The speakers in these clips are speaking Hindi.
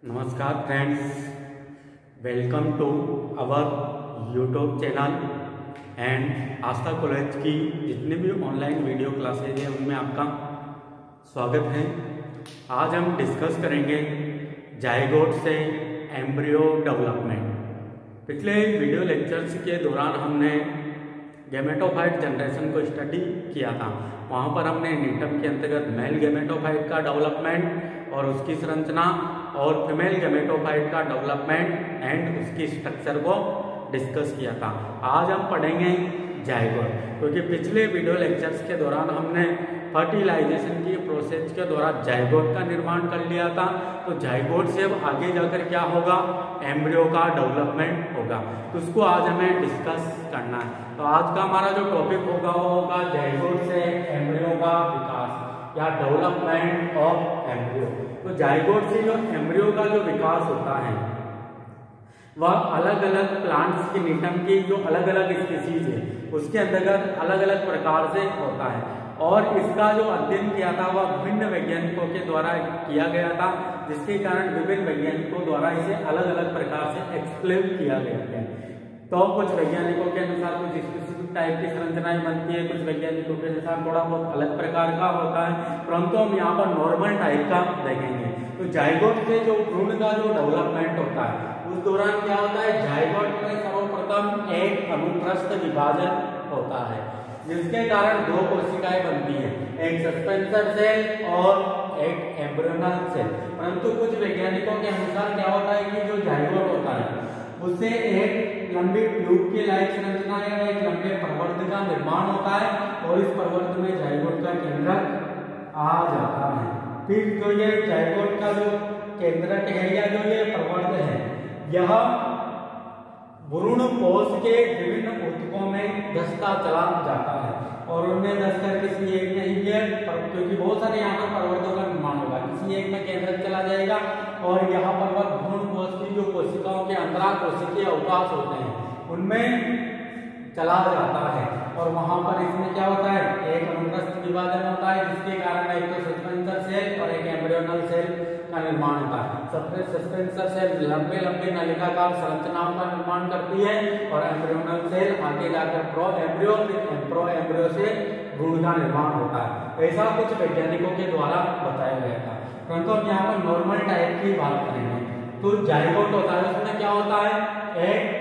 नमस्कार friends, welcome to our YouTube channel and Aastha college की जितने भी ऑनलाइन वीडियो क्लासेज हैं उनमें आपका स्वागत है। आज हम डिस्कस करेंगे जायगोट से एम्ब्रियो डेवलपमेंट। पिछले वीडियो लेक्चर्स के दौरान हमने गैमेटोफाइट जनरेशन को स्टडी किया था। वहाँ पर हमने नीटम के अंतर्गत मेल गैमेटोफाइट का डेवलपमेंट और उसकी संरचना और फीमेल गैमेटोफाइट का डेवलपमेंट एंड उसकी स्ट्रक्चर को डिस्कस किया था। आज हम पढ़ेंगे जायगोट, क्योंकि पिछले वीडियो लेक्चर्स के दौरान हमने फर्टिलाइजेशन की प्रोसेस के दौरान जायगोट का निर्माण कर लिया था। तो जायगोट से अब आगे जाकर क्या होगा, एम्ब्रियो का डेवलपमेंट होगा। तो उसको आज हमें डिस्कस करना है। तो आज का हमारा जो टॉपिक होगा वो होगा जायगोट से एम्ब्रियो का विकास या डेवलपमेंट ऑफ एम्ब्रियो। तो जायगोट से जो एम्ब्रियो का जो विकास होता है वह अलग अलग प्लांट्स की नीटम की जो अलग अलग स्पीसीज है उसके अंतर्गत अलग अलग प्रकार से होता है। और इसका जो अध्ययन किया था वह विभिन्न वैज्ञानिकों के द्वारा किया गया था, जिसके कारण विभिन्न वैज्ञानिकों द्वारा इसे अलग अलग प्रकार से एक्सप्लेन किया गया है। तो कुछ वैज्ञानिकों के अनुसार कुछ स्पेसिफिक टाइप की संरचनाएं बनती है, कुछ वैज्ञानिकों के अनुसार थोड़ा बहुत अलग प्रकार का होता है, परंतु हम यहाँ पर नॉर्मल टाइप का देखेंगे। तो जायगोट से जो भ्रूण का जो डेवलपमेंट होता है उस दौरान क्या होता है, जायगोट में सर्वप्रथम एक अनुप्रस्थ विभाजन होता है, जिसके कारण दो कोशिकाएं बनती है, एक सस्पेंसर सेल और एक एम्ब्रियोनल सेल। परंतु कुछ वैज्ञानिकों के अनुसार क्या होता है कि जो जायगोट होता है उससे एक लंबी ट्यूब के लायक संरचना या एक लंबे प्रवर्ध का निर्माण होता है और इस प्रवर्ध में जायगोट का केंद्रक आ जाता है। फिर जो ये जायगोट का जो केंद्रक है या जो ये प्रवर्ध है यह भ्रूण कोश के विभिन्न ऊतकों में धंसता चला जाता है और उनमें धंसकर किसी एक में ही क्योंकि बहुत सारे यहाँ पर प्रवर्धों का निर्माण होगा, किसी एक में केंद्रक चला जाएगा और यहाँ पर भ्रूण कोश की जो कोशिकाओं के अंतरा कोशिकीय अवकाश होते हैं उनमें चला जाता है और वहां पर इसमें क्या होता है, एक अनुप्रस्थ विभाजन होता है, जिसके कारण एक तो सस्पेंसर सेल और एक एम्ब्रियोनल सेल का निर्माण होता है। सस्पेंसर सेल लंबे लंबे नलिकाकार संरचनाओं का निर्माण करती है और एम्ब्रियोनल सेल आगे जाकर प्रो एम्ब्रियो से भ्रूण का निर्माण होता है। ऐसा कुछ वैज्ञानिकों के द्वारा बताया गया था, परंतु हम यहाँ पर नॉर्मल टाइप की बात करेंगे। तो जायगोट होता है उसमें क्या होता है, एक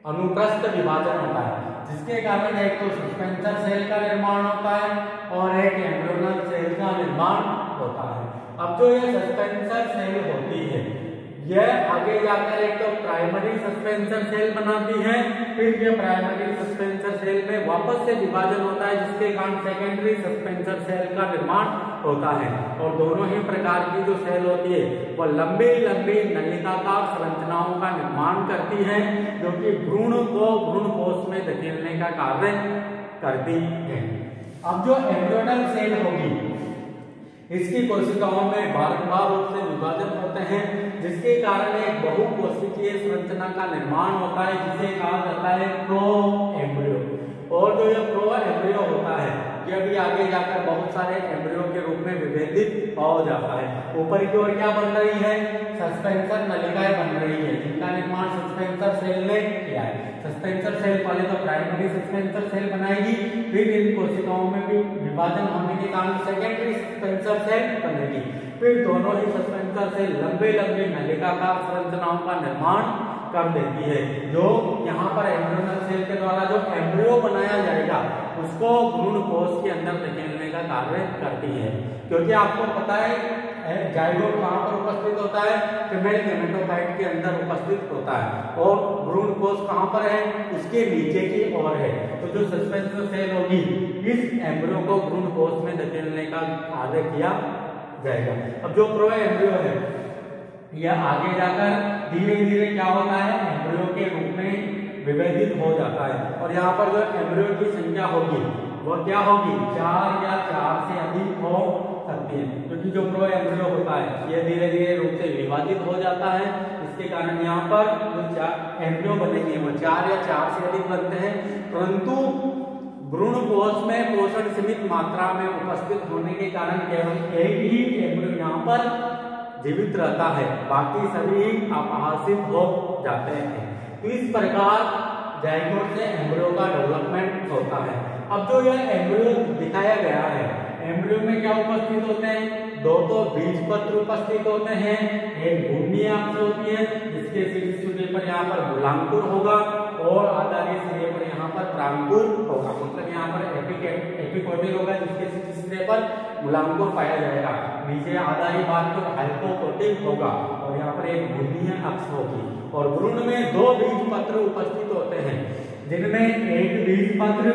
अनुप्रस्थ विभाजन होता है, जिसके कारण एक तो सस्पेंसर सेल का निर्माण होता है और एक एम्ब्रियोनल सेल का निर्माण होता है। अब जो ये सस्पेंसर सेल होती है यह आगे जाकर एक तो प्राइमरी सस्पेंसर सेल बनाती है, फिर ये प्राइमरी सस्पेंसर सेल में वापस से विभाजन होता है, जिसके कारण सेकेंडरी सस्पेंसर सेल का निर्माण होता है। और दोनों ही प्रकार की जो सेल होती है वह लंबी लंबी नलिकाकार संरचनाओं का निर्माण करती है, जो कि भ्रूण को भ्रूण कोश में धकेलने का कार्य करती है। अब जो एम्ब्रियोनल सेल होगी इसकी कोशिकाओं में बारंबार रूप से विभाजन होते हैं, जिसके कारण एक बहुकोशिकीय संरचना का निर्माण होता है, जिसे कहा जाता है प्रो एम्ब्रियो। और जो ये प्रो एम्ब्रियो होता है यह भी आगे जाकर बहुत सारे एम्ब्रियो के रूप में विभेदित हो जाता है। ऊपर की ओर क्या बन रही है, सस्पेंसर नलिकाएं बन रही है, जिनका निर्माण सस्पेंसर सेल ने किया है। सस्पेंसर सेल पहले तो प्राइमरी सस्पेंसर सेल बनाएगी, फिर इन कोशिकाओं में भी विभाजन होने के कारण सेकेंडरी सस्पेंसर सेल बनेगी, फिर दोनों ही सस्पेंसर सेल लंबे लंबे नलिकाकार संरचनाओं का निर्माण कर देती है, जो यहाँ पर एम्ब्रियोनल सेल के द्वारा जो एम्ब्रियो बनाया जाएगा उसको भ्रूण कोश के अंदर धकेलने का कार्य करती है। क्योंकि आपको पता है जायगोट कहाँ पर उपस्थित होता है, फीमेल गैमेटोफाइट के अंदर उपस्थित होता है और भ्रूण कोश कहाँ पर है, उसके नीचे की ओर है। तो जो सस्पेंसर सेल होगी इस एम्ब्रियो को भ्रूण कोश में धकेलने का कार्य किया जाएगा। अब जो प्रो एम्ब्रियो है यह आगे जाकर धीरे धीरे क्या होता है, एम्ब्रियो के रूप में विभेदित हो जाता है और यहाँ पर जो एम्ब्रियो की संख्या होगी वह क्या होगी, 4 या 4 से अधिक हो सकती है, क्योंकि जो प्रो एम्ब्रियो होता है यह धीरे धीरे रूप से विभाजित हो जाता है। इसके कारण यहाँ पर जो एम्ब्रियो बनेंगे वो 4 या 4 से अधिक बनते हैं, परंतु भ्रूण कोश में पोषण सीमित मात्रा में उपस्थित होने के कारण केवल एक ही एम्ब्रियो यहाँ पर जीवित रहता है, बाकी सभी अपहासित हो जाते हैं। तो इस प्रकार जाइगोट से एम्ब्रियो का डेवलपमेंट होता है। अब जो यह एम्ब्रियो दिखाया गया है, एम्ब्रियो में क्या उपस्थित होते हैं? दो तो बीज पत्र उपस्थित होते हैं, एक घूर्णी अक्ष होती है जिसके शीर्ष सिरे पर यहाँ पर मूलांकुर होगा और आधारी सिरे पर यहाँ पर प्रांकुर होगा, मतलब यहाँ पर एपिकोटिल होगा जिसके शीर्ष सिरे पर मूलांकुर पाया जाएगा। नीचे आधारी भाग पर हाइपोकोटिल होगा और यहाँ पर एक घूर्णी अक्ष होगी। और भ्रूण में दो बीज पत्र उपस्थित होते हैं, जिनमें एक बीज पत्र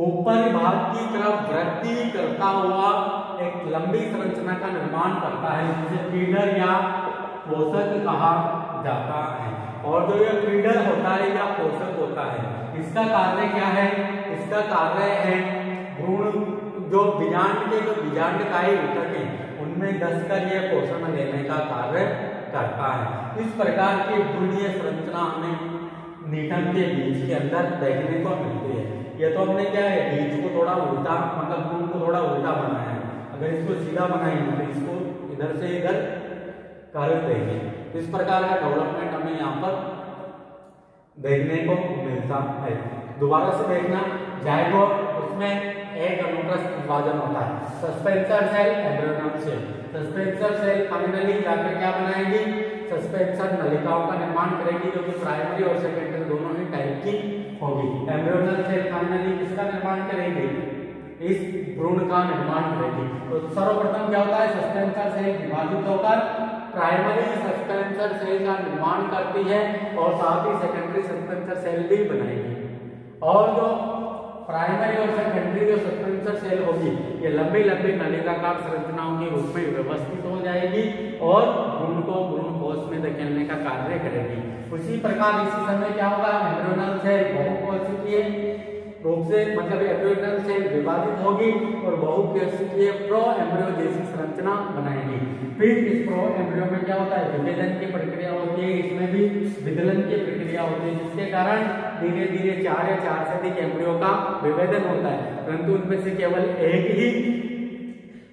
ऊपर भाग की तरफ वृद्धि करता हुआ एक लंबी संरचना का निर्माण करता है, जिसे फीडर या पोषक कहा जाता है। और जो यह फीडर होता है या पोषक होता है, इसका कार्य क्या है? इसका कार्य है भ्रूण जो बीजांडकायी ऊतक है उनमें धंसकर यह पोषण लेने का कार्य करता है। इस प्रकार की भ्रूणीय संरचना हमें नीटम के बीज के अंदर देखने को मिलती है। ये तो हमने क्या है, बीज को थोड़ा उल्टा, मतलब भ्रूण को थोड़ा उल्टा बनाया है। अगर इसको सीधा बनाएंगे तो इसको इधर से इधर कर देंगे। इस प्रकार का डेवलपमेंट हमें यहाँ पर देखने को मिलता है। दोबारा से देखना, जाइगोट उसमें एक अनुप्रस्थ विभाजन होता है, suspensor cell, embryonal cell. Suspensor cell finally जाकर क्या बनाएगी? सस्पेंसर नलिकाओं का निर्माण करेगी, जो कि प्राइमरी और सेकेंडरी दोनों ही टाइप की होगी। एम्ब्रियोनल सेल फाइनली किसका निर्माण करेगी? इस भ्रूण का निर्माण करेगी। तो सर्वप्रथम क्या होता है? सस्पेंसर सेल विभाजित होकर प्राइमरी सस्पेंसर सेल का निर्माण करती है और साथ ही सेकेंडरी सस्पेंसर सेल भी बनाएगी। और जो प्राइमरी और सेकेंडरी जो सस्पेंसर सेल होगी, ये लंबी लंबी नलिकाकार संरचनाओं के रूप में व्यवस्थित हो जाएगी और भ्रूण को भ्रूण कोश में धकेलने का कार्य करेगी। उसी प्रकार इसी समय क्या होगा? एम्ब्रियोनल सेल बहुकोशिकीय रूप से, मतलब एम्ब्रियोनल सेल विभाजित होगी और बहुकोशिकीय प्रो एम्ब्रियो जैसी संरचना बनाएगी। फिर इस प्रो एम्ब्रियो में क्या होता है? विभेदन की प्रक्रिया होती है, इसमें भी विदलन की प्रक्रिया होती है, जिसके कारण धीरे धीरे 4 या 4 से अधिक एम्ब्रियो का विभेदन होता है, परंतु उनमें से केवल एक ही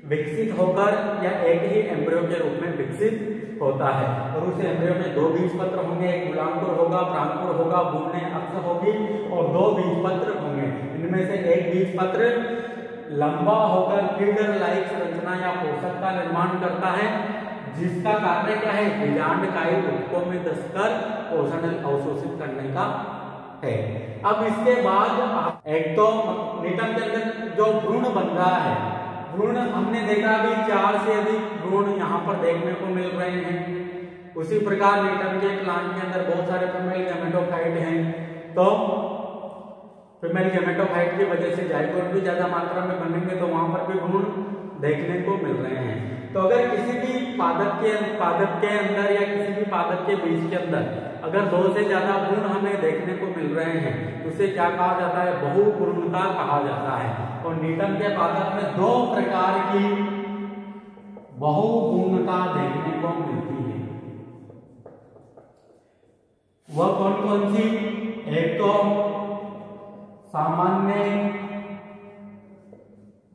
विकसित होकर या एक ही एम्ब्रियो के रूप में विकसित होता है। और उस एम्ब्रियो में दो बीज पत्र होंगे, एक मूलांकुर होगा, प्रांकुर होगा, घूर्णी अक्ष होगी और दो बीज पत्र होंगे। इनमें से एक बीज पत्र लंबा होकर फीडर लाइक संरचना या पोषक का निर्माण करता है, जिसका कार्य क्या है? बीजांडकायी ऊतकों में धंसकर पोषण अवशोषित करने का है। अब इसके बाद एक तो नीटम के अंदर जो भ्रूण बन रहा है, भ्रूण हमने देखा अभी 4 से अधिक भ्रूण यहाँ पर देखने को मिल रहे हैं। उसी प्रकार नीटम के प्लांट के अंदर बहुत सारे फीमेल गैमेटोफाइट हैं, तो फीमेल गैमेटोफाइट की वजह से जाइगोट भी ज्यादा मात्रा में बनेंगे, तो वहां पर भी भ्रूण देखने को मिल रहे हैं। तो अगर किसी भी पादप के अंदर या किसी भी पादप के बीज के अंदर अगर 2 से ज्यादा भ्रूण हमें देखने को मिल रहे हैं, उसे क्या कहा जाता है? बहुभ्रूणता कहा जाता है। और नीटम के पादप में 2 प्रकार की बहुभ्रूणता देखने को मिलती है। वह कौन कौन सी? एक तो सामान्य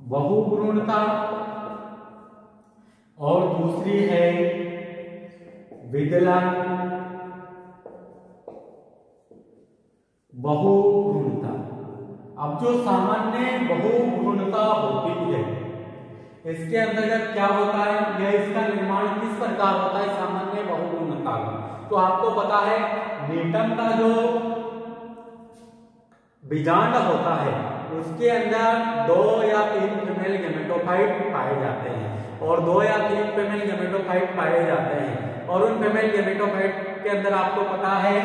बहुभ्रूणता और दूसरी है विदलन बहुभ्रूणता। अब जो सामान्य बहुभ्रूणता होती है, इसके अंतर्गत क्या होता है या इसका निर्माण किस प्रकार होता है? सामान्य बहुभ्रूणता का तो आपको पता है, नीटम का जो बीजांड होता है उसके अंदर 2 या 3 फीमेल गैमेटोफाइट पाए जाते हैं और 2 या 3 फीमेल गैमेटोफाइट पाए जाते हैं। और उन फीमेल गैमेटोफाइट के अंदर आपको पता है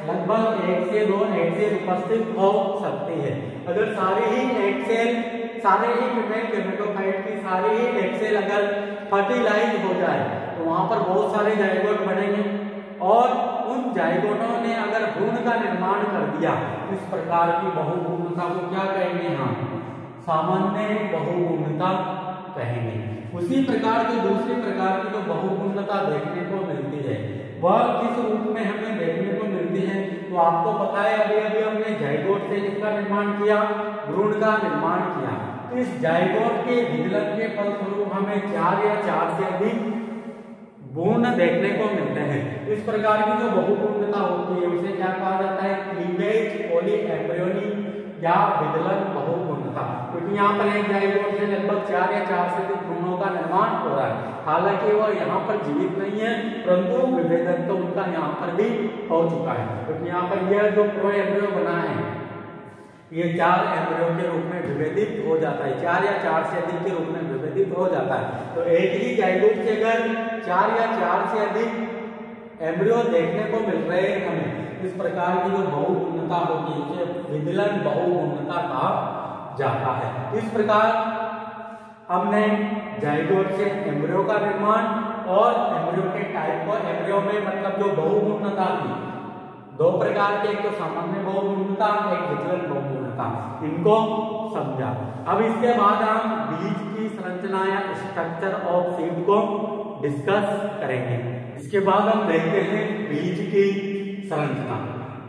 लगभग 1 से 2 एग सेल उपस्थित हो सकती है। अगर सारे ही फीमेल गैमेटोफाइट की सारी ही एग सेल अगर फर्टिलाइज हो जाए तो वहां पर बहुत सारे जाइगोट बनेंगे और उन जाइगोटों ने अगर भ्रूण का निर्माण कर दिया, इस प्रकार की बहुभ्रूणता को क्या कहेंगे? हम सामान्य बहुभ्रूणता कहेंगे। उसी प्रकार की दूसरी प्रकार की जो बहुभ्रूणता देखने को मिलती है, वह किस रूप में हमें देखने को मिलती है? तो आपको पता है अभी अभी हमने जाइगोट से इसका निर्माण किया, भ्रूण का निर्माण किया। तो इस जाइगोट के विदलन के फलस्वरूप हमें 4 या 4 से अधिक गुण देखने को मिलते हैं। इस प्रकार की जो बहुपूर्णता होती है उसे क्या कहा जाता है? क्लीवेज पॉलीएम्ब्रियोनी या विदलन बहुपूर्णता। क्योंकि यहाँ पर एक जाइगोट से लगभग 4 या 4 से अधिक भ्रूणों का निर्माण हो रहा है। हालांकि वह यहाँ पर जीवित नहीं है, परंतु विभेदन तो उनका यहाँ पर भी हो चुका है। क्योंकि यहाँ पर यह जो प्रो एम्ब्रियो बना है ये 4 एम्ब्रियो के रूप में विभेदित हो जाता है, 4 या 4 से अधिक के रूप में विभेदित हो जाता है। तो एक ही जाइगोट से अगर 4 या 4 से अधिक एम्ब्रियो देखने को मिल रहे हैं हमें, इस प्रकार की जो बहुपूर्णता होती है उसे विदलन बहुपूर्णता कहा जाता है। इस प्रकार हमने जाइगोट से एम्ब्रियो का निर्माण और एम्ब्रियो के टाइप को, एम्ब्रियो में मतलब जो बहुपूर्णता थी 2 प्रकार के, एक तो सामान्य बहुपूर्णता, एक विदलन बहुपूर्णता, इनको समझा। अब इसके बाद हम बीज की संरचना या स्ट्रक्चर ऑफ सीड को डिस्कस करेंगे। इसके बाद हम देखते हैं बीज की संरचना।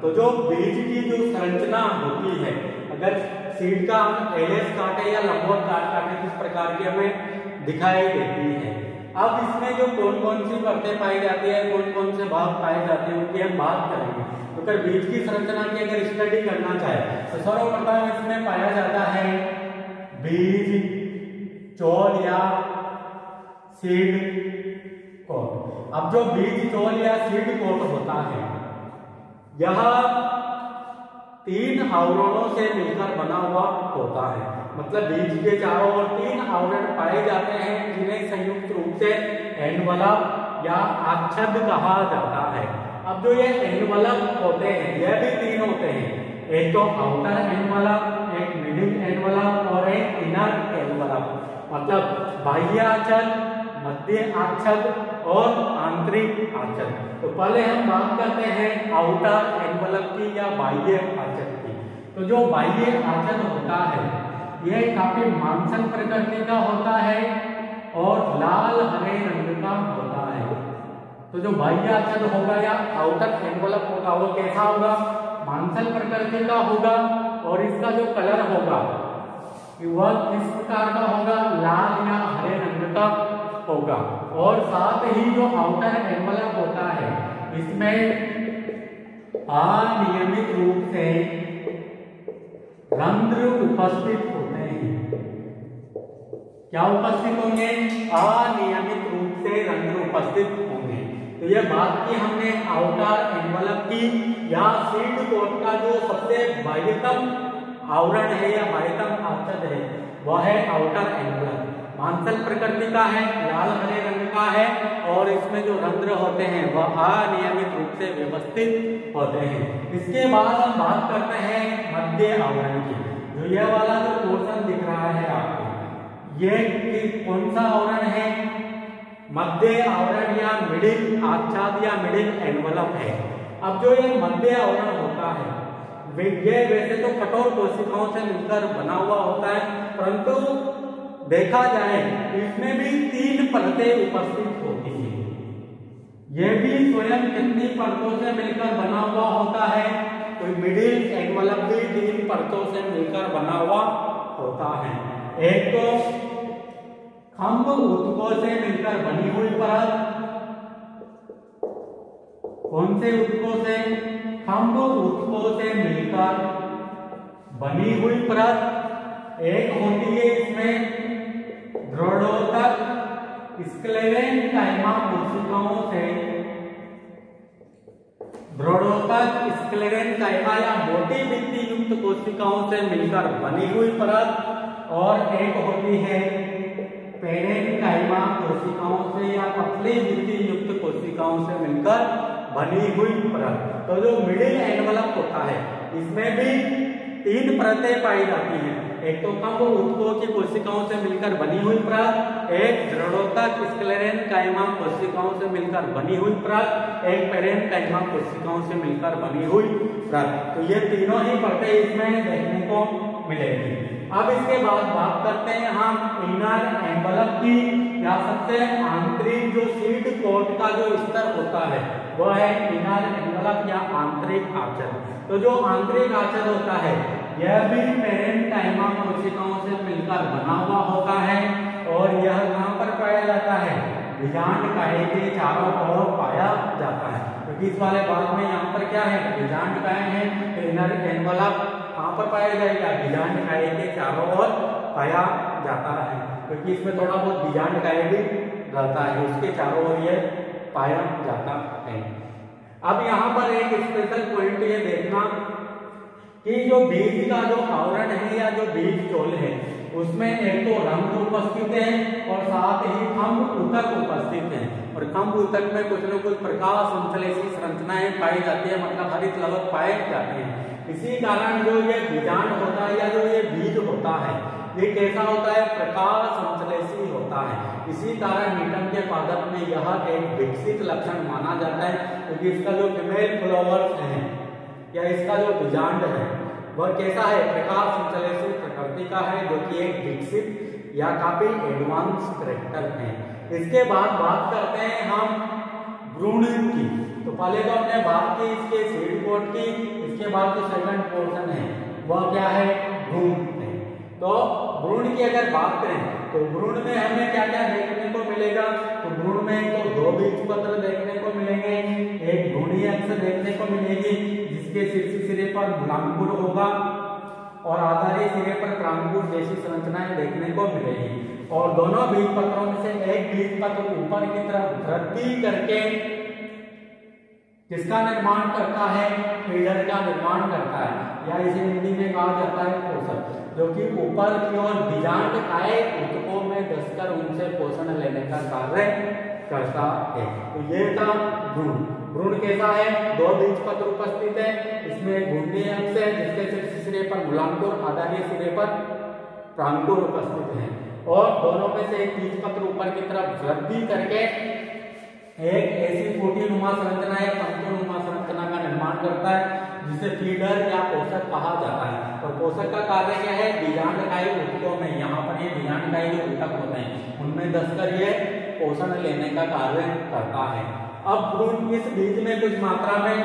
तो जो बीज की जो संरचना होती है, अगर सीड का हम एलएस काटे या लंबवत काटे किस प्रकार की हमें दिखाई देती है। अब इसमें जो कौन कौन सी परतें पाई जाती है, कौन कौन से भाग पाए जाते हैं उनकी हम बात करेंगे। तो अगर बीज की संरचना की अगर स्टडी करना चाहे तो सर्वप्रथम इसमें पाया जाता है बीज, चौल या सीड कोट। अब जो बीज, चौल या सीड कोट होता है यह 3 आवरणों से मिलकर बना हुआ होता है। मतलब बीज के चारों ओर 3 आवरण पाए जाते हैं जिन्हें संयुक्त रूप से एनवलप या आच्छाद कहा जाता है। अब जो ये एनवलप होते हैं यह भी 3 होते हैं, एक तो आउटर एनवलप, एक मिडिल एनवलप और एक इनर एनवलप। मतलब बाह्य आच्छाद, मध्य आच्छाद और आंतरिक आच्छाद। तो पहले हम बात करते हैं आउटर एनवलप की या बाह्य आच्छाद की। तो जो बाह्य आच्छाद होता है यह काफी मांसल प्रकृति का होता है और लाल हरे रंग का होता है। तो जो बाह्य आच्छाद होगा या आउटर एनवलप होगा वो कैसा होगा? मांसल प्रकृति का होगा और इसका जो कलर होगा वह किस प्रकार का होगा? लाल या हरे रंग का होगा। और साथ ही जो आउटर एनवलप होता है इसमें अनियमित रूप से रंध्र उपस्थित होते हैं। क्या उपस्थित होंगे? अनियमित रूप से रंध्र उपस्थित होंगे। तो यह बात की हमने आउटर एनवलप की या सीड कोट का जो सबसे बाह्यतम आवरण है या बाह्यतम आच्छाद है वह है आउटर एनवलप। मांसल प्रकृति का है, लाल हरे रंग का है और इसमें जो रंध्र होते हैं वह अनियमित रूप से व्यवस्थित होते हैं। इसके बाद हम बात करते हैं मध्य आवरण की। जो यह वाला जो पोर्शन दिख रहा है आपको, ये कौन सा आवरण है? मध्य आवरण या मिडिल आच्छाद या मिडिल एनवलप है। अब जो ये मध्य आवरण होता है ये वैसे तो कठोर कोशिकाओं से मिलकर बना हुआ होता है, परंतु देखा जाए इसमें भी 3 परतें उपस्थित होती हैं। यह भी स्वयं कितनी परतों से मिलकर बना हुआ होता है? तो मिडिल एनवलप भी 3 परतों से मिलकर बना हुआ होता है। एक तो खंभ ऊतकों से मिलकर बनी हुई परत। कौन से ऊतकों से? खंभ ऊतकों से मिलकर बनी हुई परत। एक होती है इसमें दृढ़ोतक स्क्लेरेन्काइमा कोशिकाओं से, दृढ़ोतक स्क्लेरेन्काइमा या मोटी भित्ति युक्त कोशिकाओं से मिलकर बनी हुई परत। और एक होती है पेरेन्काइमा कोशिकाओं से या पतली भित्ति युक्त कोशिकाओं से मिलकर बनी हुई परत। तो जो मिडिल एनवलप होता है इसमें भी 3 परतें पाई जाती हैं। एक तो खंभ ऊतकों की कोशिकाओं से मिलकर बनी हुई परत, एक दृढ़ोतक स्क्लेरेन्काइमा कोशिकाओं से मिलकर बनी हुई परत, एक पेरेन्काइमा कोशिकाओं से मिलकर बनी हुई परत। तो ये तीनों ही परतें इसमें देखने को मिलेगी। अब इसके बाद बात करते हैं हम इनर एनवलप की या सबसे आंतरिक जो सीड कोट का जो स्तर होता है वह है इनर एनवलप या आंतरिक आच्छाद। तो जो आंतरिक आच्छाद होता है यह भी पेरेन्काइमा कोशिकाओं से मिलकर बना हुआ होता है और यह कहां पर पाया जाता है? बीजांडकाय के चारों ओर पाया जाता है। क्योंकि इस वाले भाग में यहाँ पर क्या है, बीजांडकाय है, तो इनर एनवलप कहाँ पर पाया जाएगा, बीजांडकाय के चारों ओर पाया जाता है। क्योंकि इसमें थोड़ा बहुत बीजांडकाय भी रहता है, उसके चारों ओर ये पाया जाता है। अब यहाँ पर एक स्पेशल पॉइंट ये देखना कि जो बीज का जो आवरण है या जो बीज चोल है उसमें एक तो रंग उपस्थित है और साथ ही खंभ ऊतक उपस्थित है। और खंभ ऊतक में कुछ न कुछ प्रकाश संश्लेषी संरचनाएं पाई जाती है, मतलब हरित लवक पाए जाते हैं। इसी कारण जो ये बीजांड होता है या जो ये बीज होता है ये कैसा होता है, प्रकाश संश्लेषी होता है। इसी कारण न्यूटन के पादप में यह एक विकसित लक्षण माना जाता है, क्योंकि इसका जो फीमेल फ्लावर्स है या इसका जो बीजांड है वह कैसा है, प्रकाश संश्लेषी प्रकृति का है, जो कि एक विकसित या काफी एडवांस कैरेक्टर है। इसके बाद बात करते हैं हम भ्रूण की। तो पहले तो हमने बात की इसके सीड कोट की, इसके बाद जो सेकंड पोर्शन है वह क्या है, भ्रूण है। तो भ्रूण की अगर बात करें तो भ्रूण में हमें क्या क्या देखने को मिलेगा, तो भ्रूण में तो दो बीजपत्र देखने को मिलेंगे, एक भ्रूणीय अक्ष देखने को मिलेगी जिसके शीर्ष सिरे पर मूलांकुर होगा और आधारी सिरे पर प्रांगुर जैसी संरचनाएं देखने को मिलेगी। और दोनों बीजपत्रों में से एक बीजपत्र ऊपर की तरफ वृद्धि करके किसका निर्माण करता है, फीडर का निर्माण करता है, या इसे हिंदी में कहा जाता है पोषक, जो कि ऊपर की ओर बीजांडकाय ऊतकों में धंसकर उनसे पोषण लेने का कार्य करता है। तो ये था भ्रूण। भ्रूण कैसा है, दो बीजपत्र उपस्थित है, इसमें एक भ्रूणीय अक्ष है जिसके शीर्ष सिरे पर मूलांकुर, आधारी सिरे पर प्रांगुर उपस्थित है, और दोनों में से एक बीजपत्र ऊपर की तरफ वृद्धि करके एक ऐसी कोटिनुमा संरचना या तंतुनुमा संरचना का निर्माण करता है जिसे फीडर या पोषक कहा जाता है। और पोषक का कार्य क्या है, बीजांडकाय ऊतकों में, यहाँ पर ये बीजांडकाय जो ऊतक होते हैं उनमें धंसकर ये पोषण लेने का कार्य करता है। अब भ्रूण, इस बीज में कुछ मात्रा में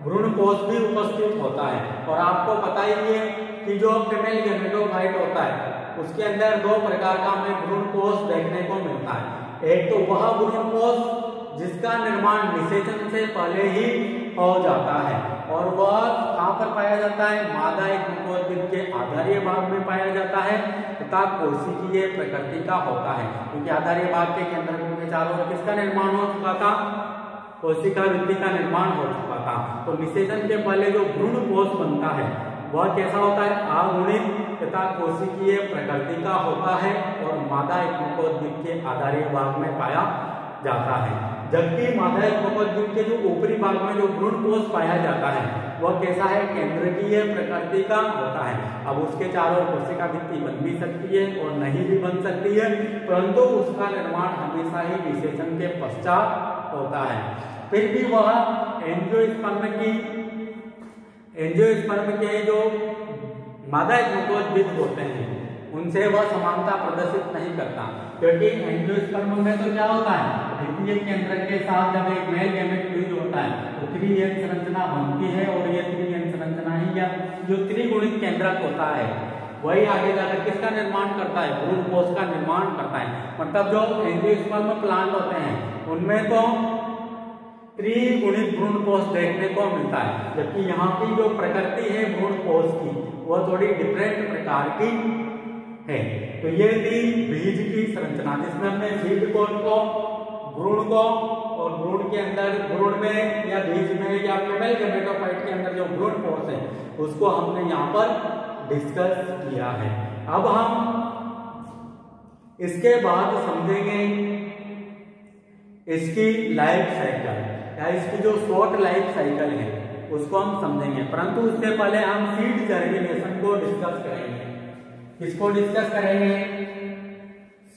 भ्रूण कोष भी उपस्थित होता है। और आपको पता ही है कि जो फीमेल गेमेटोफाइट होता है उसके अंदर दो प्रकार का हमें भ्रूण कोष देखने को मिलता है। एक तो वह भ्रूण कोष जिसका निर्माण निषेचन से पहले ही हो जाता है, और वह कहाँ पर पाया जाता है, मादा एक मुखोद्भिद के आधारीय भाग में पाया जाता है तथा कोशिकीय प्रकृति का होता है। क्योंकि आधारीय भाग के केंद्रकों के चारों ओर किसका निर्माण हो चुका था, कोशिका वृद्धि का निर्माण हो चुका था। तो निषेचन के पहले जो भ्रूण कोष बनता है वह कैसा होता है, अगुणित तथा कोशिकीय प्रकृति का होता है और मादा एक मुखोद्भिद के आधारीय भाग में पाया जाता है। जबकि मादा एक मुखोद्भिद के जो ऊपरी भाग में जो भ्रूण कोष पाया जाता है वह कैसा है, केंद्रकीय प्रकृति का होता है। अब उसके चारों ओर कोशिका भित्ति बन भी सकती है और नहीं भी बन सकती है, परंतु उसका निर्माण हमेशा ही निषेचन के पश्चात होता है। फिर भी वह एंजियोस्पर्म के जो मादा एक मुखोद्भिद होते हैं उनसे वह समानता प्रदर्शित नहीं करता, क्योंकि एंजियोस्पर्म में तो क्या होता है, द्वितीय केंद्र के साथ जब एक मेल गैमेट फ्यूज होता है तो त्रिएन संरचना बनती है, और ये त्रिएन संरचना ही या जो त्रिगुणित केंद्रक होता है वही आगे जाकर किसका निर्माण करता है, भ्रूण कोष का निर्माण करता है। मतलब जो एंजियोस्पर्म प्लांट होते हैं उनमें तो त्रिगुणित भ्रूण कोष देखने को मिलता है, जबकि यहाँ की जो प्रकृति है भ्रूण कोष की वह थोड़ी डिफरेंट प्रकार की है। तो ये थी बीज की संरचना, जिसमें हमने सीड कोट को, भ्रूण को, और भ्रूण के अंदर, भ्रूण में या बीज में या फीमेल गेमेटोफाइट के अंदर जो भ्रूण कोष है उसको हमने यहाँ पर डिस्कस किया है। अब हम इसके बाद समझेंगे इसकी लाइफ साइकिल या इसकी जो शॉर्ट लाइफ साइकिल है उसको हम समझेंगे, परंतु उससे पहले हम सीड जर्मिनेशन को डिस्कस करेंगे। किसको डिस्कस करेंगे,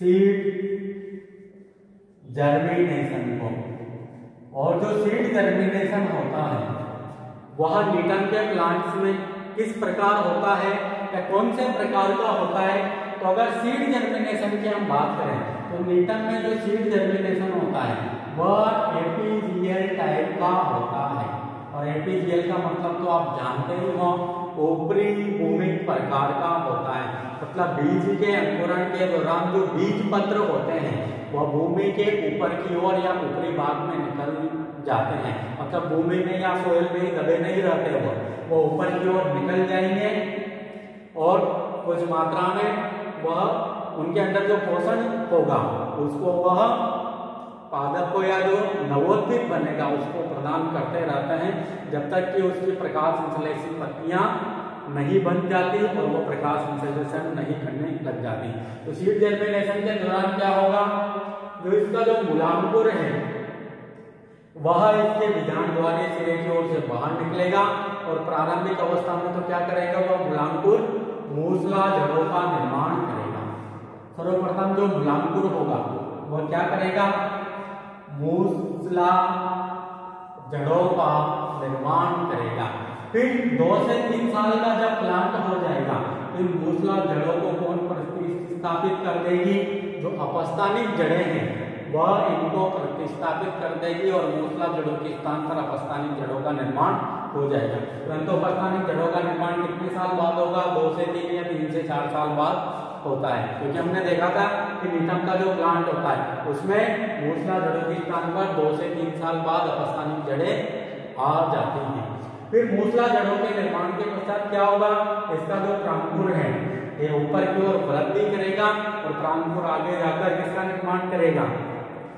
सीड जर्मिनेशन को। और जो सीड जर्मिनेशन होता है वह न्यूटन के प्लांट्स में किस प्रकार होता है या कौन से प्रकार का होता है। तो अगर सीड जर्मिनेशन की हम बात करें तो न्यूटन में जो सीड जर्मिनेशन होता है वह एपीजियल टाइप का होता है। और एपीजियल का मतलब तो आप जानते ही हो ऊपरी भूमिक प्रकार का होता है। मतलब बीज के अंकुरण के दौरान जो बीज पत्र होते हैं वह भूमि के ऊपर की ओर या ऊपरी भाग में निकल जाते हैं। मतलब भूमि में या सोइल में दबे नहीं रहते, वो ऊपर की ओर निकल जाएंगे और कुछ मात्रा में वह उनके अंदर जो पोषण होगा उसको वह पादप को या जो नवोद्भिद बनेगा उसको प्रदान करते रहते हैं जब तक कि उसकी प्रकाश संश्लेषित पत्तियां नहीं बन जाती और वो प्रकाश संश्लेषण नहीं करने लग जाती। तो सीड जर्मिनेशन के दौरान क्या होगा, जो इसका जो मूलांकुर है वह इसके बीजांड द्वारा सिरे की ओर से बाहर निकलेगा और प्रारंभिक अवस्था में तो क्या करेगा, वह मूलांकुर मूसला जड़ों का निर्माण करेगा। सर्वप्रथम जो मूलांकुर होगा वह क्या करेगा, मूसला जड़ों का निर्माण करेगा। फिर 2 से 3 साल का जब प्लांट हो जाएगा तो मूसला जड़ों को कौन प्रतिस्थापित कर देगी, जो अपस्थानिक जड़ें हैं वह इनको प्रतिस्थापित कर देगी और मूसला जड़ों के स्थान पर अपस्थानिक जड़ों का निर्माण हो जाएगा। परंतु अपस्थानिक जड़ों का निर्माण कितने साल बाद होगा, 2 से 3 या 3 से 4 साल बाद होता है। क्योंकि हमने देखा था कि नीटम का जो प्लांट होता है उसमें मूसला जड़ों के स्थान पर 2 से 3 साल बाद अपस्थानिक जड़ें आ जाती हैं। फिर मूसला जड़ों के निर्माण के पश्चात क्या होगा, इसका जो प्रांकुर है ये ऊपर की ओर वृद्धि करेगा और प्रांकुर आगे जाकर किसका निर्माण करेगा,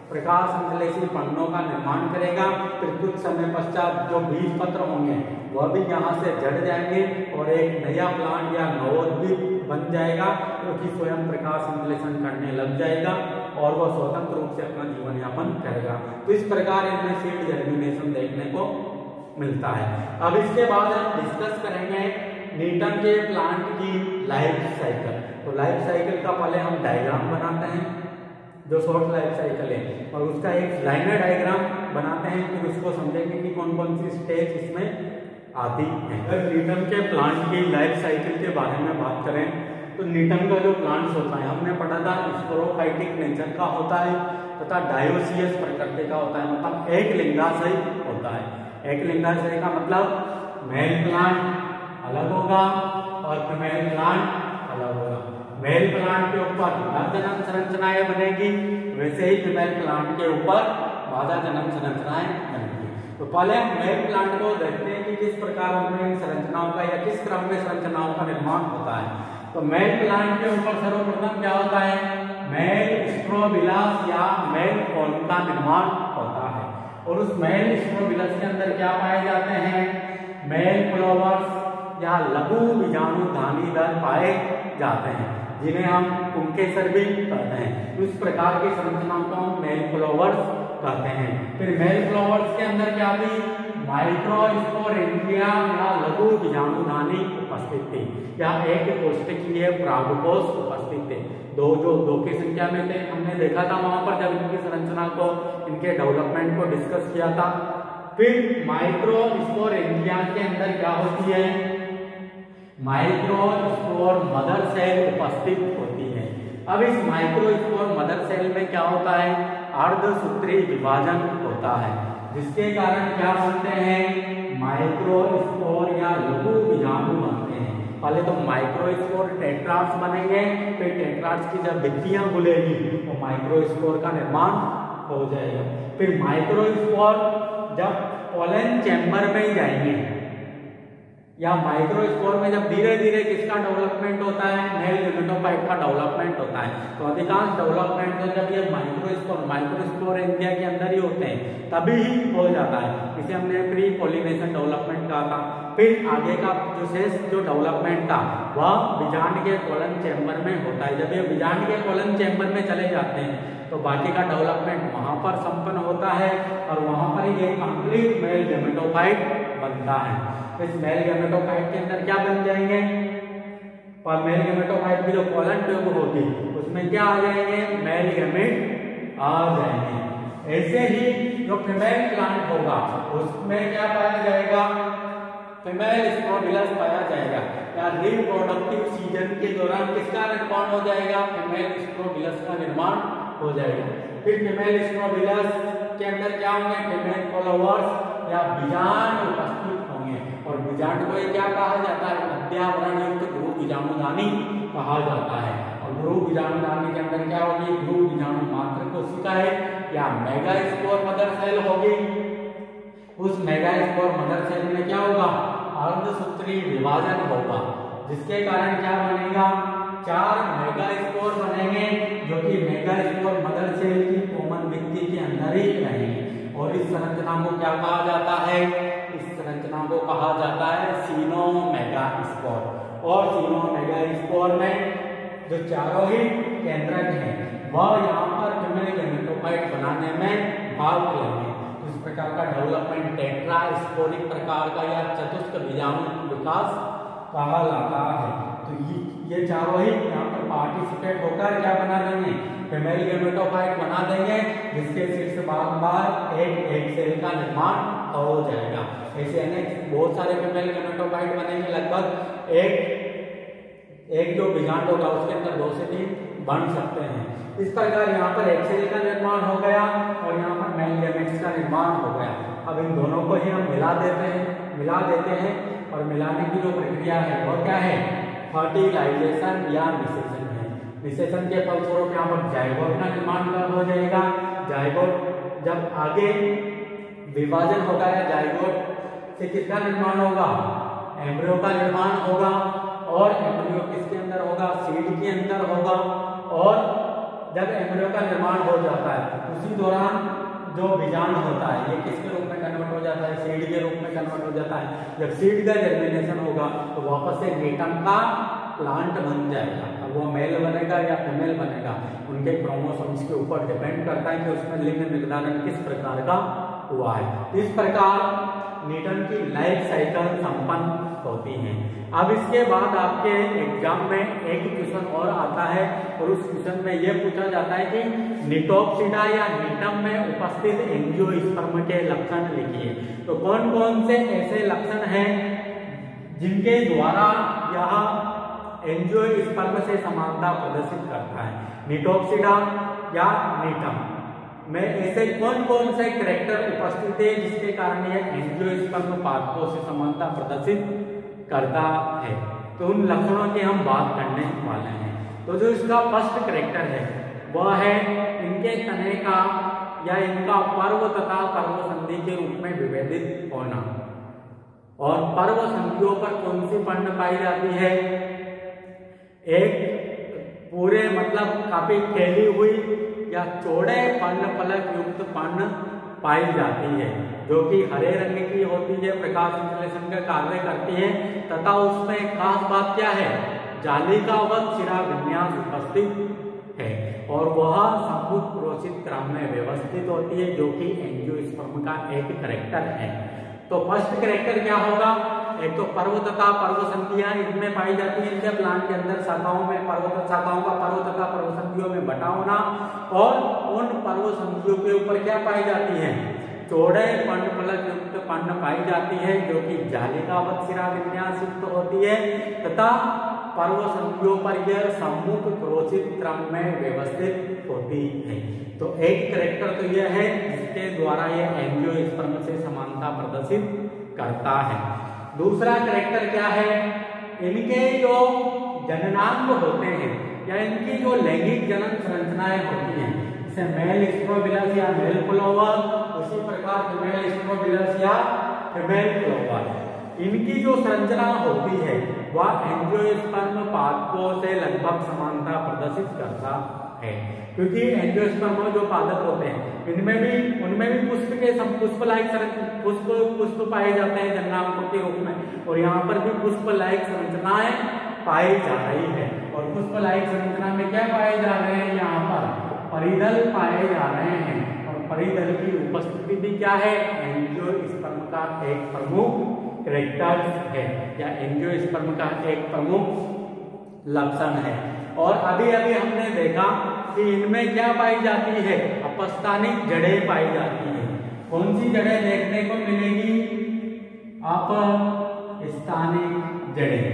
प्रकाश संश्लेषी पन्नों का निर्माण करेगा। फिर कुछ समय पश्चात जो बीज पत्र होंगे वह भी यहाँ से जड़ जाएंगे और एक नया प्लांट या नवोद्भिद बन जाएगा क्योंकि स्वयं प्रकाश संश्लेषण करने लग जाएगा और वह स्वतंत्र रूप से अपना जीवन यापन करेगा। तो इस प्रकार इनमें सीड जर्मिनेशन देखने को मिलता है। अब इसके बाद हम डिस्कस करेंगे नीटम के प्लांट की लाइफ साइकिल। तो लाइफ साइकिल का पहले हम डायग्राम बनाते हैं जो शॉर्ट लाइफ साइकिल है और उसका एक लाइनर डायग्राम बनाते हैं, फिर उसको समझेंगे कि कौन कौन सी स्टेज इसमें आती है। अगर नीटम के प्लांट की लाइफ साइकिल के बारे में बात करें तो नीटम का जो प्लांट्स होता है हमने पढ़ा था स्पोरोफाइटिक नेचर का होता है तथा डायोसियस प्रकृति का होता है, मतलब एक लिंगाशय होता है। एक लिंगाशय का मतलब मेल प्लांट अलग होगा और फीमेल प्लांट अलग होगा। मेल प्लांट के ऊपर जनन संरचनाएं बनेगी, वैसे ही फीमेल प्लांट के ऊपर बाधा जनन संरचनाएं बनेगी। तो पहले हम मेल प्लांट को देखते हैं कि किस प्रकार उनमें संरचनाओं का या किस क्रम में संरचनाओं का निर्माण होता है। तो मेल प्लांट के ऊपर सर्वप्रथम क्या होता है, मेल स्ट्रोबिलस या मेल कॉन का निर्माण होता है और उस मेल स्ट्रोबिलस के अंदर क्या पाए जाते हैं, मेल फ्लावर्स या लघु बीजाणुधानी दल पाए जाते हैं जिन्हें हम पुंकेसर भी कहते हैं। तो इस प्रकार की संरचनाओं को हम मेल फ्लावर्स कहते हैं। फिर मेल फ्लावर्स के अंदर क्या थी, माइक्रोस्पोरेंजिया या लघु बीजाणुधानी उपस्थित थी या एक कोष्ठकीय परागकोश उपस्थित थे। दो की संख्या में थे। हमने देखा था वहां पर जब इनकी संरचना को, इनके डेवलपमेंट को डिस्कस किया था। फिर माइक्रोस्पोरेंजिया के अंदर क्या होती है, माइक्रोस्पोर मदर सेल उपस्थित होती है। अब इस माइक्रोस्पोर मदर सेल में क्या होता है, अर्धसूत्री विभाजन होता है जिसके कारण क्या बनते हैं, माइक्रोस्पोर या लघु बीजाणु बनते हैं। पहले तो माइक्रोस्पोर टेट्राड्स बनेंगे, फिर टेट्राड्स की जब भित्तियां खुलेगी तो माइक्रोस्पोर का निर्माण हो जाएगा। फिर माइक्रोस्पोर जब पोलन चैम्बर में जाएंगे या माइक्रोस्पोर में जब धीरे धीरे किसका डेवलपमेंट होता है, मेल गेमेटोफाइट का डेवलपमेंट होता है। तो अधिकांश डेवलपमेंट तो जब ये माइक्रोस्पोरेंजिया के अंदर ही होते हैं तभी ही हो जाता है। इसे हमने प्री पॉलिनेशन डेवलपमेंट कहा था। फिर आगे का जो शेष जो डेवलपमेंट था वह बीजांड के कोलन चैम्बर में होता है। जब ये बीजांड के कोलन चैम्बर में चले जाते हैं तो बाकी का डेवलपमेंट वहां पर संपन्न होता है और वहां पर ही एक कंप्लीट मेल गेमेटोफाइट बनता है। इस मेल गेमेटोफाइट के अंदर क्या बन जाएंगे, और मेल गेमेटोफाइट की जो कोलन ट्यूब होगी उसमें क्या आ जाएंगे, मेल गेमेट आ जाएंगे। ऐसे ही जो फीमेल प्लांट होगा उसमें क्या पाया जाएगा, फीमेल स्ट्रोबिलस पाया जाएगा या रिप्रोडक्टिव सीजन के दौरान किसका निर्माण हो जाएगा, फीमेल स्ट्रोबिलस का निर्माण हो जाएगा। फिर फीमेल स्ट्रोबिलस के अंदर क्या होंगे, फीमेल फ्लावर्स या बीजांड उपस्थित होंगे और बीजांड को क्या कहा जाता है? अध्यावरण युक्त ध्रुव बीजाणुधानी कहा जाता है। और ध्रुव बीजाणुधानी के अंदर क्या होगी? ध्रुव बीजाणु मात्र कोशिका है या मेगास्पोर मदर सेल होगी। उस मेगास्पोर मदर सेल में क्या होगा? अर्धसूत्री विभाजन होगा, जिसके कारण क्या बनेगा? 4 मेगास्पोर बनेंगे, जो कि मेगास्पोर मदर सेल की कॉमन भित्ति के अंदर ही रहेंगे। और इस संरचना को क्या कहा जाता है? इस संरचना को कहा जाता है सीनोमेगास्पोर। और सीनोमेगास्पोर में जो चारों ही केंद्रक हैं वह यहाँ पर फीमेल गेमेटोफाइट बनाने में भाग लेंगे। इस प्रकार का डेवलपमेंट टेट्रास्पोरिक प्रकार का या चतुष्क बीजाणु विकास कहा जाता है। तो ये चारों ही यहाँ पर पार्टिसिपेट होकर क्या बना देंगे? फीमेल गेमेटोफाइट बना देंगे, जिसके शीर्ष भाग पर एक सेल का निर्माण हो जाएगा। ऐसे अनेक बहुत सारे फीमेल गेमेटोफाइट बनेंगे, लगभग एक जो बीजांड होगा उसके अंदर 2 से 3 बन सकते हैं। इस प्रकार यहाँ पर एक सेल का निर्माण हो गया और यहाँ पर मेल गैमेट्स का निर्माण हो गया। अब इन दोनों को ही हम मिला देते हैं और मिलाने की जो प्रक्रिया है वो क्या है? फर्टिलाइजेशन या निषेचन है। निषेचन के फलस्वरूप यहाँ पर जाइगोट का निर्माण हो जाएगा। जाइगोट जब आगे विभाजन होगा या जाइगोट से किसका निर्माण होगा? एम्ब्रियो का निर्माण होगा। और एम्ब्रियो किसके अंदर होगा? सीड के अंदर होगा। और जब एम्ब्रियो का निर्माण हो जाता है उसी दौरान जो बीजांड होता है ये किसके रूप में कन्वर्ट हो जाता है? सीड के रूप में कन्वर्ट हो जाता है। जब सीड का जर्मिनेशन होगा तो वापस से नीटम का प्लांट बन जाएगा। अब वो मेल बनेगा या फीमेल बनेगा उनके क्रोमोसोम्स के ऊपर डिपेंड करता है कि उसमें लिंग निर्धारण किस प्रकार का हुआ है। इस प्रकार न्यूटन की लाइफ साइकिल संपन्न होती है। अब इसके बाद आपके एग्जाम में एक क्वेश्चन और आता है और उस क्वेश्चन में यह पूछा जाता है कि निटोप्सिडा या नीटम में उपस्थित एंजियोस्पर्म के लक्षण लिखिए। तो कौन कौन से ऐसे लक्षण हैं जिनके द्वारा यह एंजियोस्पर्म से समानता प्रदर्शित करता है? निटोप्सिडा या नीटम में ऐसे कौन कौन से कैरेक्टर उपस्थित है जिसके कारण यह एंजियोस्पर्म पादपों से समानता प्रदर्शित करता है? तो उन लक्षणों की हम बात करने वाले हैं। तो जो इसका फर्स्ट कैरेक्टर है वह है इनके तने का या इनका पर्व तथा पर्व संधि के रूप में विभेदित होना। और पर्व संधियों पर कौन सी पर्ण पाई जाती है? एक पूरे मतलब काफी फैली हुई या चौड़े पर्ण फलक युक्त पर्ण पाई जाती है, जो कि हरे रंग की होती है, प्रकाश संश्लेषण का कार्य करती है तथा उसमें खास बात क्या है? जालिकावत शिरा विन्यास उपस्थित है और वह संयुक्त क्रोशित क्रम में व्यवस्थित होती है, जो कि एंजियोस्पर्म का एक कैरेक्टर है। तो फर्स्ट कैरेक्टर क्या होगा? एक तो पर्व तथा पर्व संधियां इनमें पाई जाती है। इनके प्लांट के अंदर शाखाओं में शाखाओं का पर्व तथा पर्व संधियों में बटा होना और उन पर्व संधियों के ऊपर क्या पाई जाती है? चौड़े पर्णफलक युक्त पर्ण पाई जाती है, जो कि जालिकावत शिरा विन्यास युक्त होती है तथा पर्व संधियों पर यह सम्मुख क्रोशित क्रम में व्यवस्थित होती है। तो एक कैरेक्टर तो यह है जिसके द्वारा यह एंजियोस्पर्म से समानता प्रदर्शित करता है। दूसरा कैरेक्टर क्या है? इनके जो जननांग होते हैं या इनकी जो लैंगिक जनन संरचनाएं होती हैं, जैसे मेल स्ट्रोबिलस या मेल फ्लावर, उसी प्रकार फीमेल स्ट्रोबिलस या फीमेल फ्लावर, इनकी जो संरचना होती है वह एंजियोस्पर्म पादपों से लगभग समानता प्रदर्शित करता है। क्योंकि एंजियोस्पर्म जो पादप होते हैं उनमें भी पुष्प लायक पुष्प पाए जाते हैं जननांगों के रूप में, और यहाँ पर भी पुष्प लायक संरचनाएं पाई जा रही है। और पुष्प लायक संरचना में क्या पाए जा रहे हैं? यहाँ पर परिधल पाए जा रहे हैं और परिधल की उपस्थिति भी क्या है? एंजियोस्पर्म का एक प्रमुख कैरेक्टर है या एंजियोस्पर्म का एक प्रमुख लक्षण है। और अभी हमने देखा कि इनमें क्या पाई जाती है? अपस्थानिक जड़ें पाई जाती है। कौन सी जड़ें देखने को मिलेगी? अपस्थानिक जड़ें,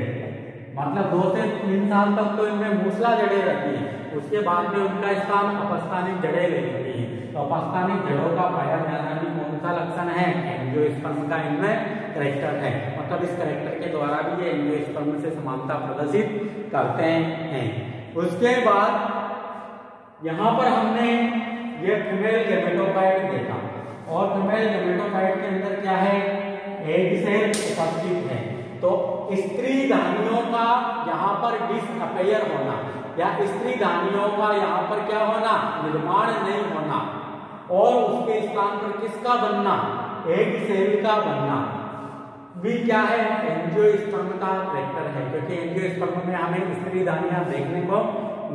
मतलब 2 से 3 साल तक तो इनमें मूसला जड़ें रहती है, उसके बाद में उनका स्थान अपस्थानिक जड़ें ले लेती है। तो अपस्थानिक जड़ों का पाया जाना भी कौन सा लक्षण है? एंजियोस्पर्म का इनमें कैरेक्टर है। मतलब मतलब इस कैरेक्टर के द्वारा भी ये एंजियोस्पर्म से समानता प्रदर्शित करते हैं। उसके बाद यहाँ पर हमने ये फीमेल गैमेटोफाइट देखा और फीमेल गैमेटोफाइट के अंदर क्या है, एग सेल उपस्थित है। तो स्त्री धानियों का यहाँ पर डिसअपेयर होना या स्त्री धानियों का यहाँ पर क्या होना, निर्माण नहीं होना और उसके स्थान पर किसका बनना, एग सेल का बनना भी क्या है, एंजियोस्पर्म का कैरेक्टर है, क्योंकि एंजियोस्पर्म में हमें स्त्री धानियां देखने को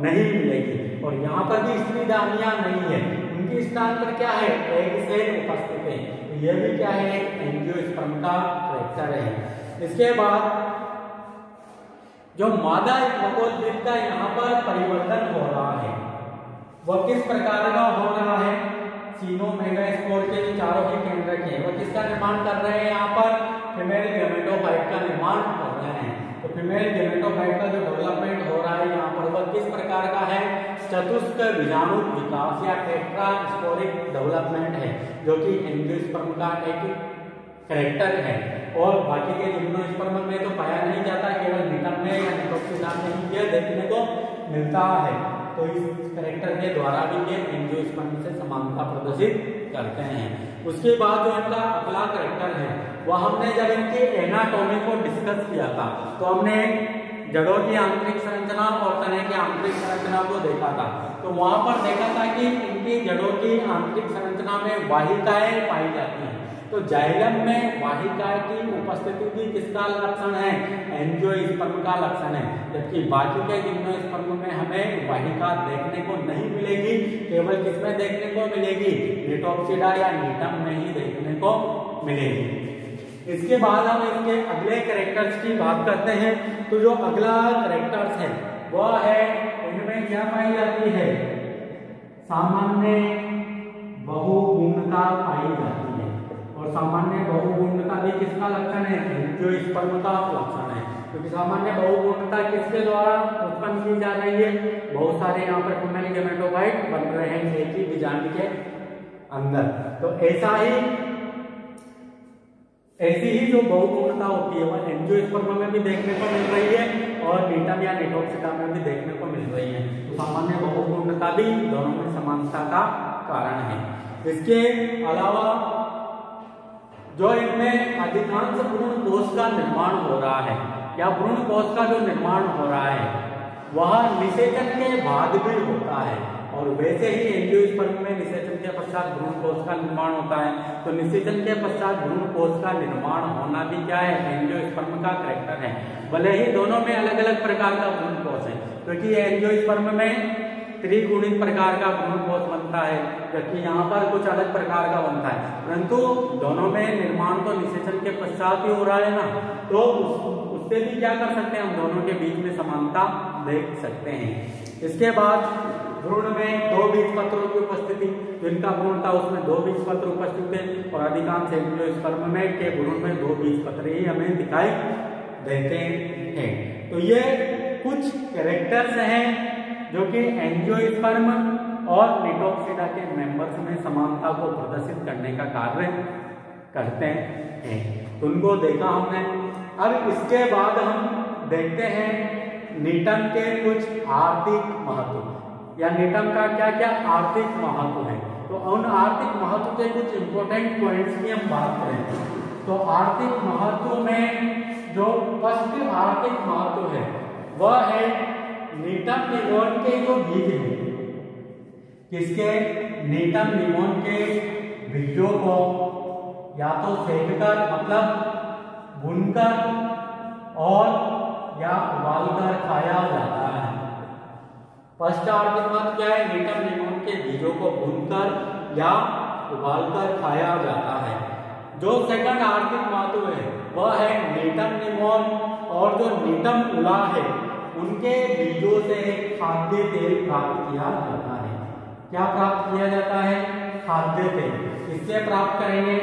नहीं मिलेगी और यहाँ पर भी स्त्री धानियां नहीं है, उनके स्थान पर क्या है, एग सेल उपस्थित है। तो यह भी क्या है, एक एंजियोस्पर्म का कैरेक्टर है। इसके बाद जो मादा नवोद्भिद का यहाँ पर परिवर्तन हो रहा है वह किस प्रकार का हो रहा है, सीनोमेगास्पोर के जो चारों ही केंद्रक हैं वह किसका निर्माण कर रहे हैं, यहाँ पर फीमेल गैमेटोफाइट का निर्माण कर रहे हैं। तो फीमेल गैमेटोफाइट का जो डेवलपमेंट हो रहा है यहाँ पर वह किस प्रकार का है, चतुष्क बीजाणु विकास या टेट्रास्पोरिक डेवलपमेंट है, जो कि एंजियोस्पर्म का एक कैरेक्टर है और बाकी के जिम्नोस्पर्म में तो पाया नहीं जाता, केवल निटम में या निटोप्सिडा में ही यह देखने को मिलता है। तो इस कैरेक्टर के द्वारा भी ये एंजियोस्पर्म से समानता प्रदर्शित करते हैं। उसके बाद जो इनका अगला कैरेक्टर है वह हमने जब इनकी एनाटॉमी को डिस्कस किया था तो हमने जड़ों की आंतरिक संरचना और तने की आंतरिक संरचना को देखा था। तो वहां पर देखा था कि इनकी जड़ों की आंतरिक संरचना में वाहिकाएं पाई जाती हैं। तो जाइलम में वाहिका की उपस्थिति भी किसका लक्षण है, एंजियोस्पर्म का लक्षण है, जबकि बाकी के जिम्नोस्पर्म में हमें वाहिका देखने को नहीं मिलेगी, केवल किसमें देखने को मिलेगी, निटोप्सिडा या निटम में ही देखने को मिलेगी। इसके बाद हम इसके अगले कैरेक्टर्स की बात करते हैं। तो जो अगला कैरेक्टर्स है वह है, इनमें क्या पाई जाती है, सामान्य बहुगुणता पाई जाती है और सामान्य बहुगुणता भी किसका लक्षण है, एंजियोस्पर्म का लक्षण है, क्योंकि सामान्य बहुगुणता किसके द्वारा उत्पन्न की जा रही है, बहुत सारे यहाँ पर फीमेल गैमेटोफाइट बन रहे हैं एक ही बीजांड के अंदर। तो ऐसी ही जो बहुगुणता होती है वह एंजियोस्पर्म में भी देखने को मिल रही है और निटम या निटोप्सिडा में भी देखने को मिल रही है। तो सामान्य बहुगुणता भी दोनों में समानता का कारण है। इसके अलावा जो इनमें अधिकांश भ्रूण कोश का निर्माण हो रहा है या भ्रूण कोश का जो निर्माण हो रहा है वह निषेचन के बाद भी होता है और वैसे ही एंजियोस्पर्म में निषेचन के पश्चात भ्रूण कोश का निर्माण होता है। तो निषेचन के पश्चात भ्रूण कोश का निर्माण होना भी क्या है, एंजियोस्पर्म का कैरेक्टर है। भले ही दोनों में अलग अलग प्रकार का भ्रूण कोश है, क्योंकि एंजियोस्पर्म में त्रिगुणित प्रकार का भ्रूण कोश बनता है जबकि यहाँ पर कुछ अलग प्रकार का बनता है, परंतु दोनों में निर्माण तो निषेचन के पश्चात ही हो रहा है ना, तो उससे भी क्या कर सकते हैं, हम दोनों के बीच में समानता देख सकते हैं। इसके बाद भ्रूण में दो बीजपत्रों की उपस्थिति, जिनका भ्रूण था उसमें दो बीजपत्र उपस्थित थे और अधिकांश एंजियोस्पर्म में के भ्रूण में दो बीजपत्र ही हमें दिखाई देते हैं। तो ये कुछ कैरेक्टर्स हैं जो कि एंजियोस्पर्म और निटोप्सिडा के मेंबर्स में समानता को प्रदर्शित करने का कार्य करते हैं। तो उनको देखा हमने। अब इसके बाद हम देखते हैं निटम के कुछ आर्थिक महत्व या निटम का क्या क्या आर्थिक महत्व है। तो उन आर्थिक महत्व के कुछ इंपोर्टेंट पॉइंट्स की हम बात करें तो आर्थिक महत्व में जो फर्स्ट आर्थिक महत्व है वह है निटम निमोन के जो बीज हैं, किसके, निटम निमोन के बीजों को या तो सेककर मतलब भूनकर और या उबालकर खाया जाता है। फर्स्ट आर्थिक महत्व क्या है, निटम निमोन के बीजों को भूनकर या उबालकर खाया जाता है। जो सेकंड आर्थिक महत्व है वह है निटम निमोन और जो निटम उला है उनके बीजों से खाद्य तेल प्राप्त किया जाता है। क्या प्राप्त किया जाता है, खाद्य तेल। इससे प्राप्त करेंगे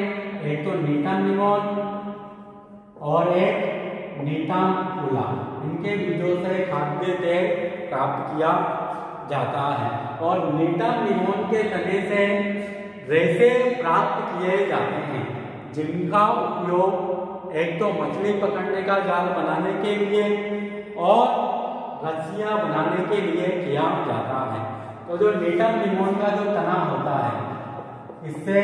एक तो निटम निमोन और एक निटम उला, इनके बीजों से खाद्य तेल प्राप्त किया जाता है। और निटम निमोन के तने से रेशे प्राप्त किए जाते हैं जिनका उपयोग एक तो मछली पकड़ने का जाल बनाने के लिए और रस्सियां बनाने के लिए किया जाता है। तो जो नीटम लिमोन का जो तना होता है इससे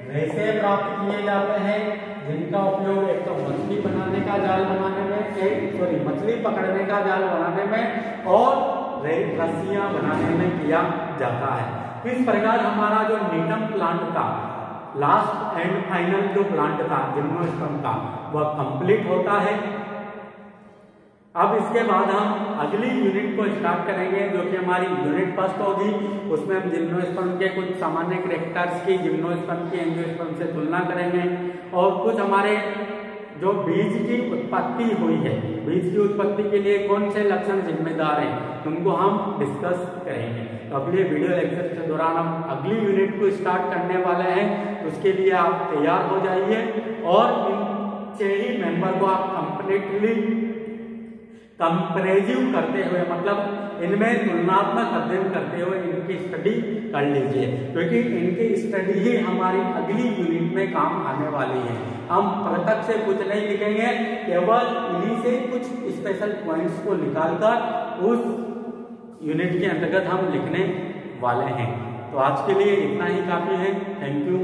रेशे प्राप्त किए जाते हैं, जिनका उपयोग एक तो मछली बनाने का जाल बनाने में मछली पकड़ने का जाल बनाने में और रस्सियां बनाने में किया जाता है। इस प्रकार हमारा जो नीटम प्लांट का लास्ट एंड फाइनल जो प्लांट था जिम्नोस्पर्म का वह कंप्लीट होता है। अब इसके बाद हम अगली यूनिट को स्टार्ट करेंगे जो कि हमारी यूनिट फर्स्ट होगी। उसमें हम जिम्नोस्पर्म के कुछ सामान्य कैरेक्टर्स की जिम्नोस्पर्म की एंजियोस्पर्म से तुलना करेंगे और कुछ हमारे जो बीज की उत्पत्ति हुई है, बीज की उत्पत्ति के लिए कौन से लक्षण जिम्मेदार हैं उनको हम डिस्कस करेंगे। तो अगले वीडियो लेक्चर के दौरान हम अगली यूनिट को स्टार्ट करने वाले हैं, तो उसके लिए आप तैयार हो जाइए और इन 6 ही मेंबर को आप कंप्लीटली कंपैरेटिव करते हुए मतलब इनमें तुलनात्मक अध्ययन करते हुए इनकी स्टडी कर लीजिए, क्योंकि इनकी स्टडी ही हमारी अगली यूनिट में काम आने वाली है। हम पृथक से कुछ नहीं लिखेंगे, केवल इन्हीं से कुछ स्पेशल पॉइंट्स को निकालकर उस यूनिट के अंतर्गत हम लिखने वाले हैं। तो आज के लिए इतना ही काफी है। Thank you.